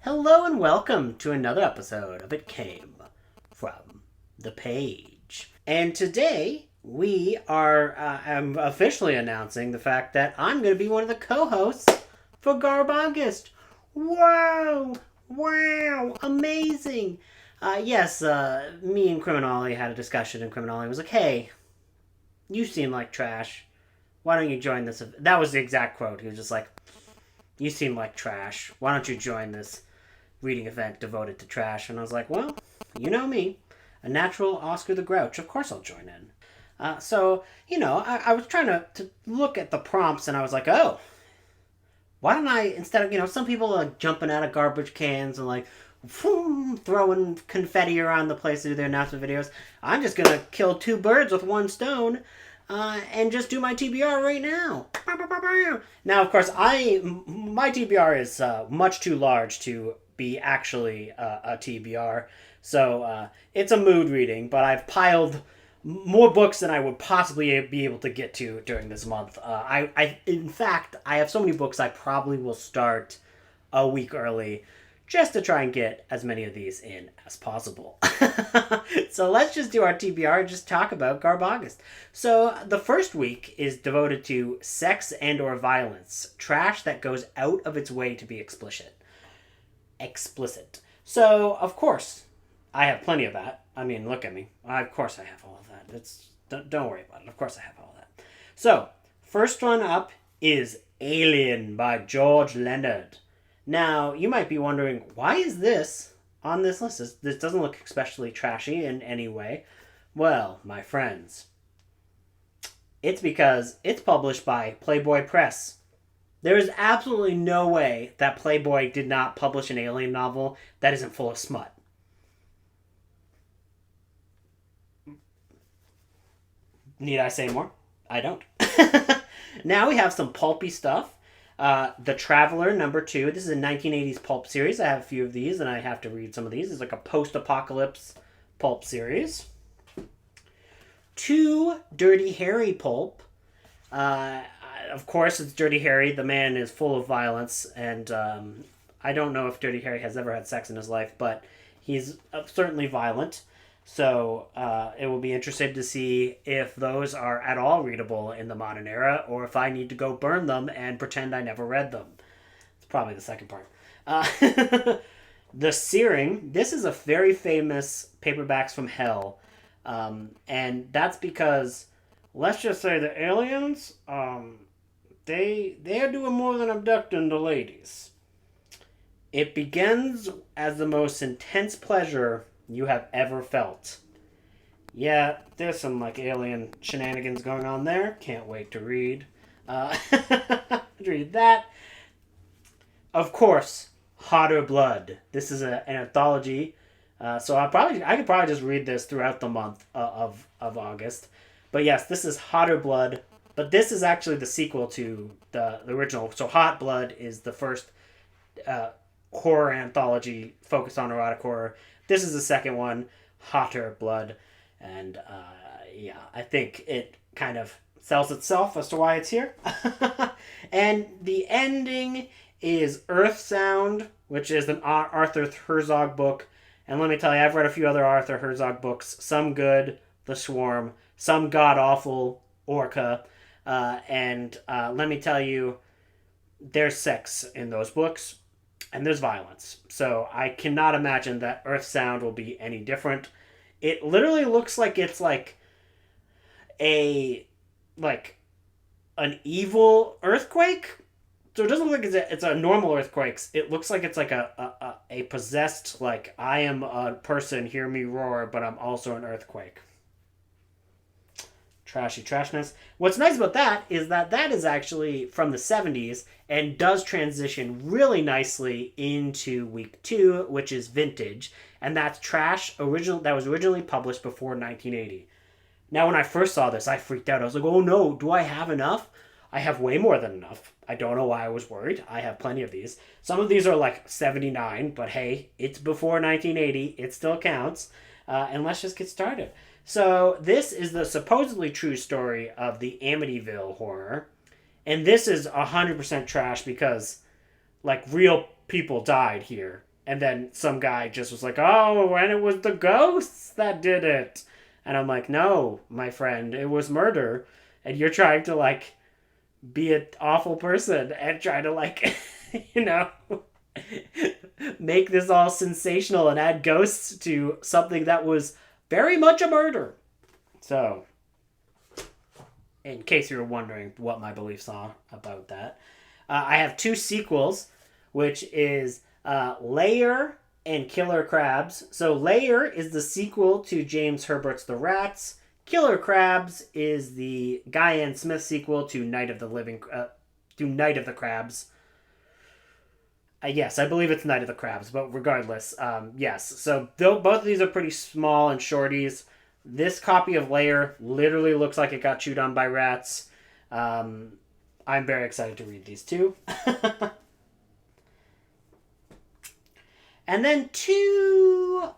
Hello and welcome to another episode of It Came From the Page. And today we are I'm officially announcing the fact that I'm going to be one of the co-hosts for GARBAugust. Wow! Wow! Amazing! Yes, me and CriminOLLY had a discussion, and CriminOLLY was like, "Hey, you seem like trash. Why don't you join this?" That was the exact quote. He was just like, "You seem like trash. Why don't you join this reading event devoted to trash?" And I was like, well, you know me, a natural Oscar the Grouch. Of course I'll join in. I was trying to look at the prompts, and I was like, oh, why don't I, instead of, some people are jumping out of garbage cans and like, throwing confetti around the place to do their announcement videos. I'm just going to kill two birds with one stone and just do my TBR right now. Now, of course, my TBR is much too large to be actually a TBR. So it's a mood reading, but I've piled more books than I would possibly be able to get to during this month. In fact, I have so many books I probably will start a week early just to try and get as many of these in as possible. So let's just do our TBR and just talk about GARBAugust. So the first week is devoted to sex and or violence, trash that goes out of its way to be explicit. So, of course, I have plenty of that. I mean, look at me. Of course I have all of that. Don't worry about it. Of course I have all of that. So, first one up is Alien by George Leonard. Now, you might be wondering, why is this on this list? This doesn't look especially trashy in any way. Well, my friends, it's because it's published by Playboy Press. There is absolutely no way that Playboy did not publish an alien novel that isn't full of smut. Need I say more? I don't. Now we have some pulpy stuff. The Traveler, #2. This is a 1980s pulp series. I have a few of these, and I have to read some of these. It's like a post-apocalypse pulp series. 2 Dirty Harry pulp. Of course, it's Dirty Harry. The man is full of violence, and I don't know if Dirty Harry has ever had sex in his life, but he's certainly violent. So it will be interesting to see if those are at all readable in the modern era, or if I need to go burn them and pretend I never read them. It's probably the second part. The Searing. This is a very famous Paperbacks from Hell, and that's because, let's just say, the aliens, they're doing more than abducting the ladies. It begins as the most intense pleasure you have ever felt. Yeah, there's some like alien shenanigans going on there. Can't wait to read. Read that. Of course, Hotter Blood. This is an anthology. So I could probably just read this throughout the month of August. But yes, this is Hotter Blood. But this is actually the sequel to the original. So Hot Blood is the first horror anthology focused on erotic horror. This is the second one, Hotter Blood. And I think it kind of sells itself as to why it's here. And the ending is Earth Sound, which is an Arthur Herzog book. And let me tell you, I've read a few other Arthur Herzog books. Some good, The Swarm. Some god-awful, Orca. And let me tell you, there's sex in those books, and there's violence. So I cannot imagine that Earth Sound will be any different. It literally looks like it's like an evil earthquake. So it doesn't look like it's a normal earthquake. It looks like it's like a possessed, like, I am a person, hear me roar, but I'm also an earthquake. Trashy trashness. What's nice about that is that is actually from the 70s and does transition really nicely into week 2, which is vintage, and that's trash that was originally published before 1980. Now, when I first saw this, I freaked out. I was like, oh no, do I have enough? I have way more than enough. I don't know why I was worried. I have plenty of these. Some of these are like 79, but hey, it's before 1980. It still counts. And let's just get started. So this is the supposedly true story of the Amityville horror. And this is 100% trash because, like, real people died here. And then some guy just was like, oh, and it was the ghosts that did it. And I'm like, no, my friend, it was murder. And you're trying to, like, be an awful person and try to, like, you know, make this all sensational and add ghosts to something that was very much a murder. So, in case you were wondering what my beliefs are about that, I have two sequels, which is Layer and Killer Crabs. So Layer is the sequel to James Herbert's The Rats. Killer Crabs is the Guyan Smith sequel to Night of the Crabs. Yes, I believe it's Night of the Crabs, but regardless, yes. So both of these are pretty small and shorties. This copy of Layer literally looks like it got chewed on by rats. I'm very excited to read these two. And then two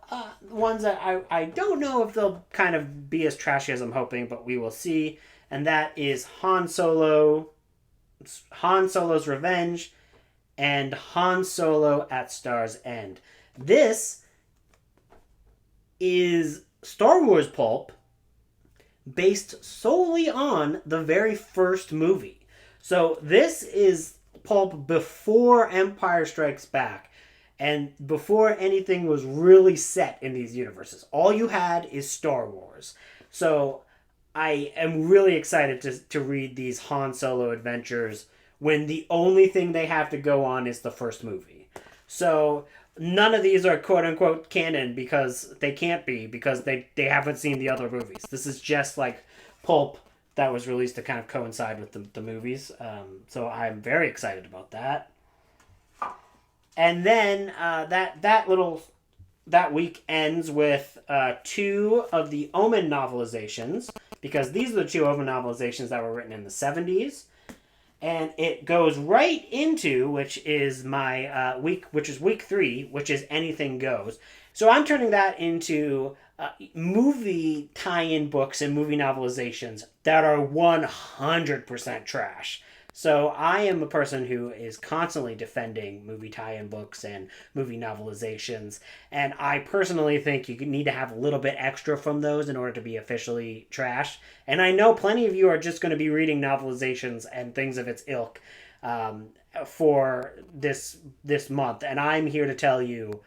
ones that I don't know if they'll kind of be as trashy as I'm hoping, but we will see. And that is Han Solo's Revenge and Han Solo at Star's End. This is Star Wars pulp based solely on the very first movie. So this is pulp before Empire Strikes Back and before anything was really set in these universes. All you had is Star Wars. So I am really excited to read these Han Solo adventures when the only thing they have to go on is the first movie. So none of these are quote-unquote canon because they can't be, because they haven't seen the other movies. This is just like pulp that was released to kind of coincide with the movies. So I'm very excited about that. And then that week ends with two of the Omen novelizations, because these are the two Omen novelizations that were written in the 70s. And it goes right into, which is my week 3, which is Anything Goes. So I'm turning that into movie tie-in books and movie novelizations that are 100% trash. So I am a person who is constantly defending movie tie-in books and movie novelizations, and I personally think you need to have a little bit extra from those in order to be officially trash. And I know plenty of you are just going to be reading novelizations and things of its ilk for this month, and I'm here to tell you,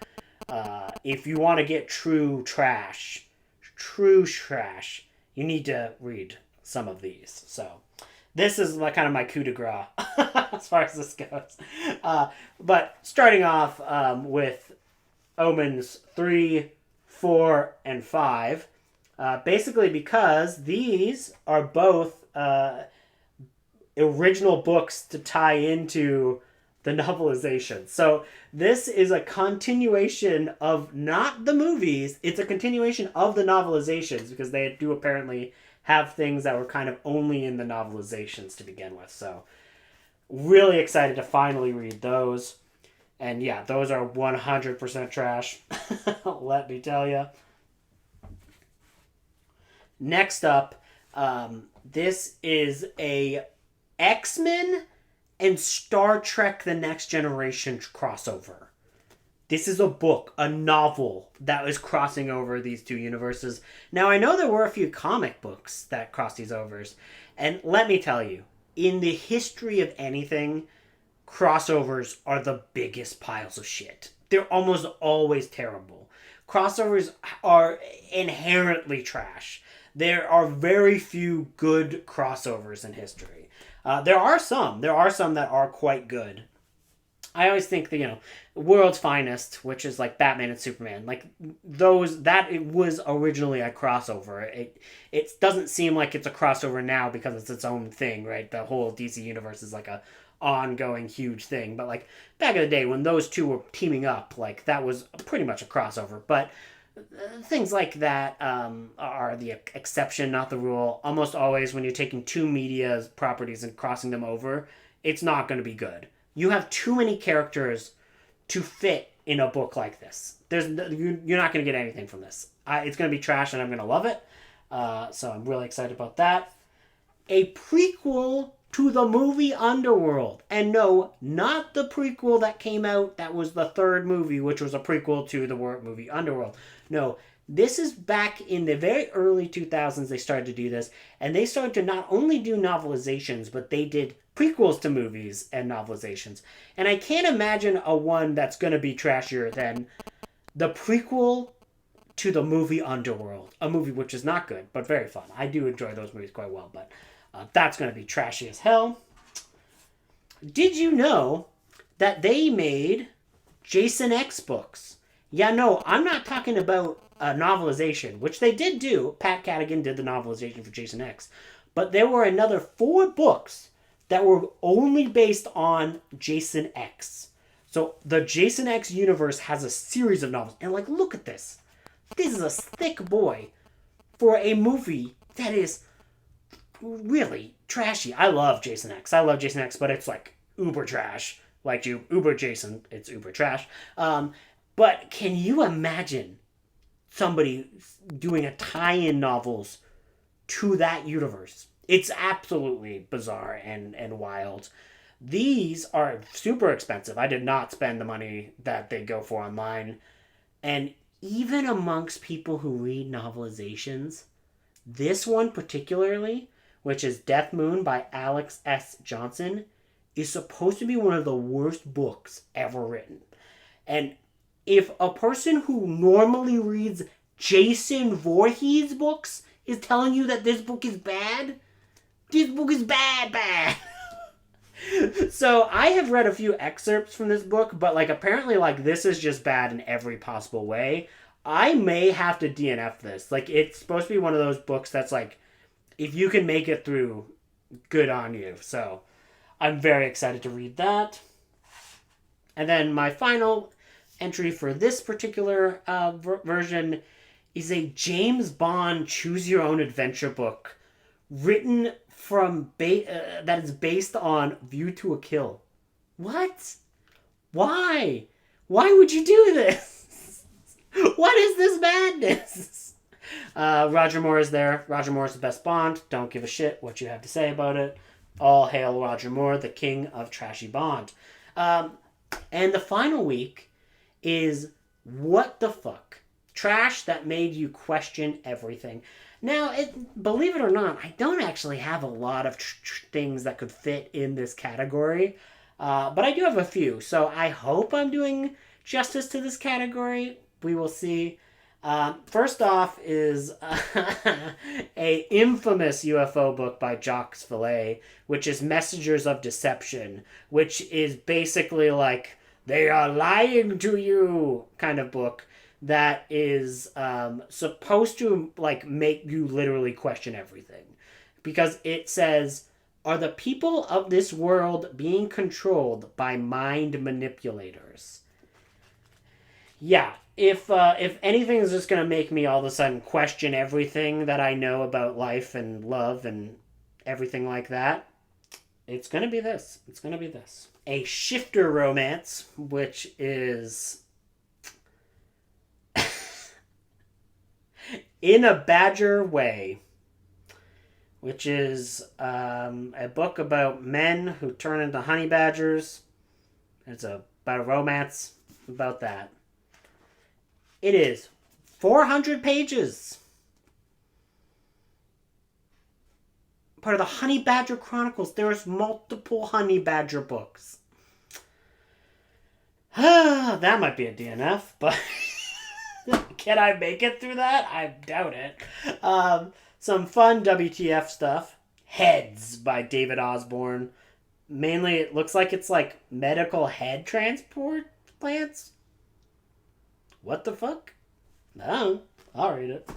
if you want to get true trash, you need to read some of these. So this is kind of my coup de grace as far as this goes. But starting off with Omens 3, 4, and 5, basically because these are both original books to tie into the novelization. So this is a continuation of not the movies, it's a continuation of the novelizations, because they do apparently have things that were kind of only in the novelizations to begin with. So really excited to finally read those. And yeah, those are 100% trash. Let me tell you. Next up, this is a X-Men and Star Trek The Next Generation crossover. This is a book, a novel, that is crossing over these two universes. Now, I know there were a few comic books that crossed these overs. And let me tell you, in the history of anything, crossovers are the biggest piles of shit. They're almost always terrible. Crossovers are inherently trash. There are very few good crossovers in history. There are some that are quite good. I always think that, World's Finest, which is like Batman and Superman, like those, that it was originally a crossover. It doesn't seem like it's a crossover now because it's its own thing, right? The whole DC universe is like a ongoing huge thing. But like back in the day when those two were teaming up, like that was pretty much a crossover. But things like that are the exception, not the rule. Almost always when you're taking two media properties and crossing them over, it's not going to be good. You have too many characters to fit in a book like this. You're not going to get anything from this. It's going to be trash and I'm going to love it. So I'm really excited about that. A prequel to the movie Underworld. And no, not the prequel that came out that was the third movie, which was a prequel to the movie Underworld. No, this is back in the very early 2000s they started to do this, and they started to not only do novelizations, but they did prequels to movies and novelizations. And I can't imagine a one that's going to be trashier than the prequel to the movie Underworld, a movie which is not good, but very fun. I do enjoy those movies quite well, but that's going to be trashy as hell. Did you know that they made Jason X books? Yeah, no, I'm not talking about a novelization, which they did do. Pat Cadigan did the novelization for Jason X. But there were another 4 books that were only based on Jason X. So the Jason X universe has a series of novels. And like, look at this. This is a thick boy for a movie that is really trashy. I love Jason X. But it's like uber trash. Like you, uber Jason, it's uber trash. But can you imagine somebody doing a tie-in novels to that universe? It's absolutely bizarre and wild. These are super expensive. I did not spend the money that they go for online. And even amongst people who read novelizations, this one particularly, which is Death Moon by Alex S. Johnson, is supposed to be one of the worst books ever written. And if a person who normally reads Jason Voorhees books is telling you that this book is bad, this book is bad. So I have read a few excerpts from this book, but like apparently like this is just bad in every possible way. I may have to DNF this. Like it's supposed to be one of those books that's like, if you can make it through, good on you. So I'm very excited to read that. And then my final entry for this particular version is a James Bond choose your own adventure book written from that is based on View to a Kill. What? Why would you do this? What is this madness? Roger Moore is there. Roger Moore is the best Bond. Don't give a shit what you have to say about it. All hail Roger Moore, the king of trashy Bond. And the final week is What the Fuck? Trash that made you question everything. Now, believe it or not, I don't actually have a lot of things that could fit in this category. But I do have a few. So I hope I'm doing justice to this category. We will see. First off is a infamous UFO book by Jacques Vallée, which is Messengers of Deception, which is basically like, they are lying to you kind of book that is supposed to like make you literally question everything. Because it says, are the people of this world being controlled by mind manipulators? Yeah. If anything is just going to make me all of a sudden question everything that I know about life and love and everything like that, it's going to be this. It's going to be this. A shifter romance, which is In a Badger Way, which is a book about men who turn into honey badgers. It's about a romance about that. It is 400 pages. Part of the Honey Badger Chronicles. There's multiple Honey Badger books. That might be a DNF, but can I make it through that? I doubt it. Some fun WTF stuff. Heads by David Osborne. Mainly, it looks like it's like medical head transport plants. What the fuck? No, I'll read it.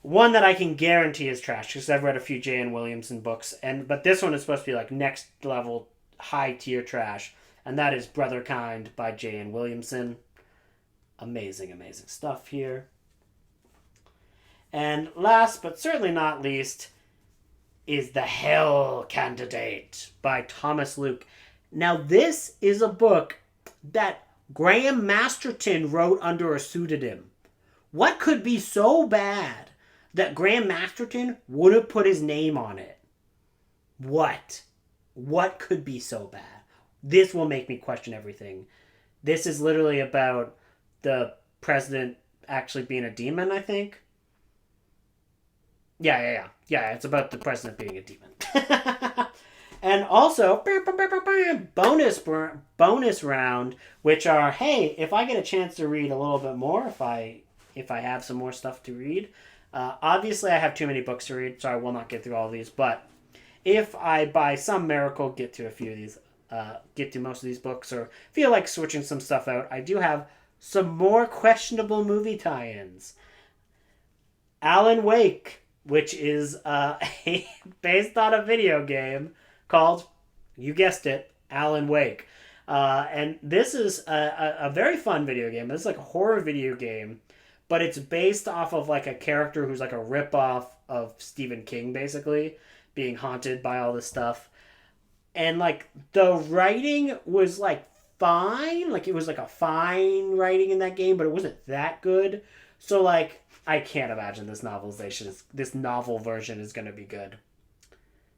One that I can guarantee is trash, because I've read a few J.N. Williamson books, but this one is supposed to be like next level, high tier trash, and that is Brotherkind by J.N. Williamson. Amazing, amazing stuff here. And last, but certainly not least, is The Hell Candidate by Thomas Luke. Now, this is a book that Graham Masterton wrote under a pseudonym. What could be so bad that Graham Masterton wouldn't put his name on it? What? What could be so bad? This will make me question everything. This is literally about the president actually being a demon, I think. Yeah, it's about the president being a demon. And also, bonus round, which are, hey, if I get a chance to read a little bit more, if I have some more stuff to read, obviously I have too many books to read, so I will not get through all of these. But if I, by some miracle, get to a few of these, get to most of these books, or feel like switching some stuff out, I do have some more questionable movie tie-ins. Alan Wake, which is based on a video game called, you guessed it, Alan Wake. And this is a very fun video game. This is like a horror video game, but it's based off of like a character who's like a ripoff of Stephen King, basically, being haunted by all this stuff. And like the writing was like fine. Like it was like a fine writing in that game, but it wasn't that good. So like, I can't imagine this novel version is going to be good.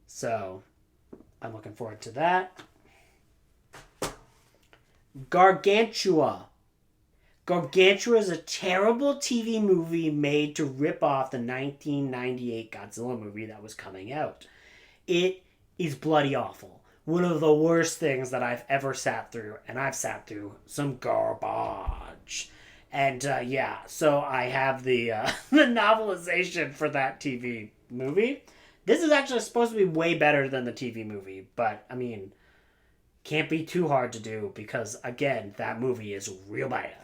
So, I'm looking forward to that. Gargantua. Gargantua is a terrible TV movie made to rip off the 1998 Godzilla movie that was coming out. It is bloody awful. One of the worst things that I've ever sat through, and I've sat through some garbage. And so I have the the novelization for that TV movie. This is actually supposed to be way better than the TV movie, but I mean, can't be too hard to do because again, that movie is real bad.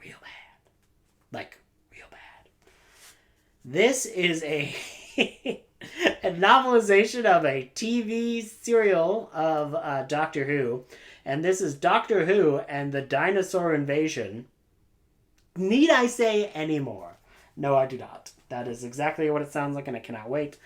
Real bad. Like, real bad. This is a a novelization of a TV serial of Doctor Who. And this is Doctor Who and the Dinosaur Invasion. Need I say any more? No, I do not. That is exactly what it sounds like, and I cannot wait.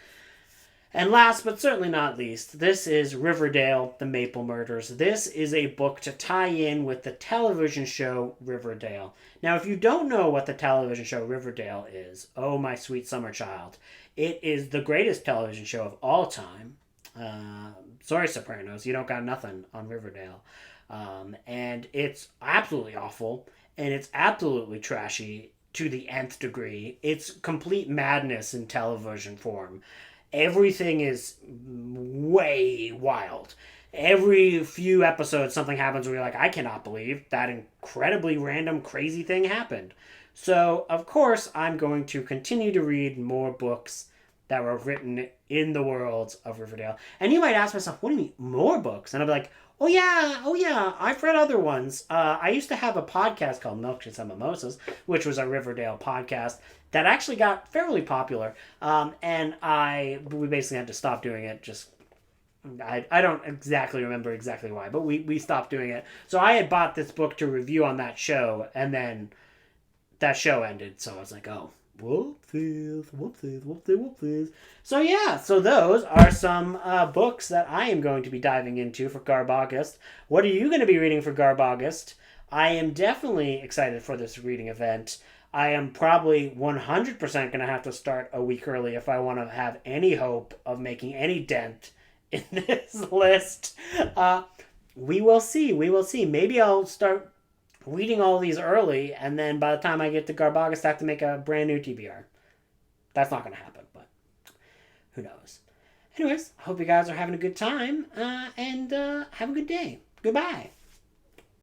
And last, but certainly not least, this is Riverdale, The Maple Murders. This is a book to tie in with the television show Riverdale. Now, if you don't know what the television show Riverdale is, oh my sweet summer child, it is the greatest television show of all time. Sorry, Sopranos, you don't got nothing on Riverdale. And it's absolutely awful, and it's absolutely trashy to the nth degree. It's complete madness in television form. Everything is way wild. Every few episodes, something happens where you're like, I cannot believe that incredibly random, crazy thing happened. So, of course, I'm going to continue to read more books that were written in the world of Riverdale. And you might ask myself, what do you mean, more books? And I'll be like, oh yeah, I've read other ones. I used to have a podcast called Milkshakes and Mimosas, which was a Riverdale podcast that actually got fairly popular. And we basically had to stop doing it. Just, I don't exactly remember exactly why, but we stopped doing it. So I had bought this book to review on that show, and then that show ended. So I was like, oh, whoopsies. So yeah, so those are some books that I am going to be diving into for GARBAugust. What are you going to be reading for GARBAugust? I am definitely excited for this reading event. I am probably 100% going to have to start a week early if I want to have any hope of making any dent in this list. We will see. Maybe I'll start reading all these early, and then by the time I get to GARBAugust, I have to make a brand new TBR. That's not going to happen, but who knows. Anyways, I hope you guys are having a good time, and have a good day. Goodbye.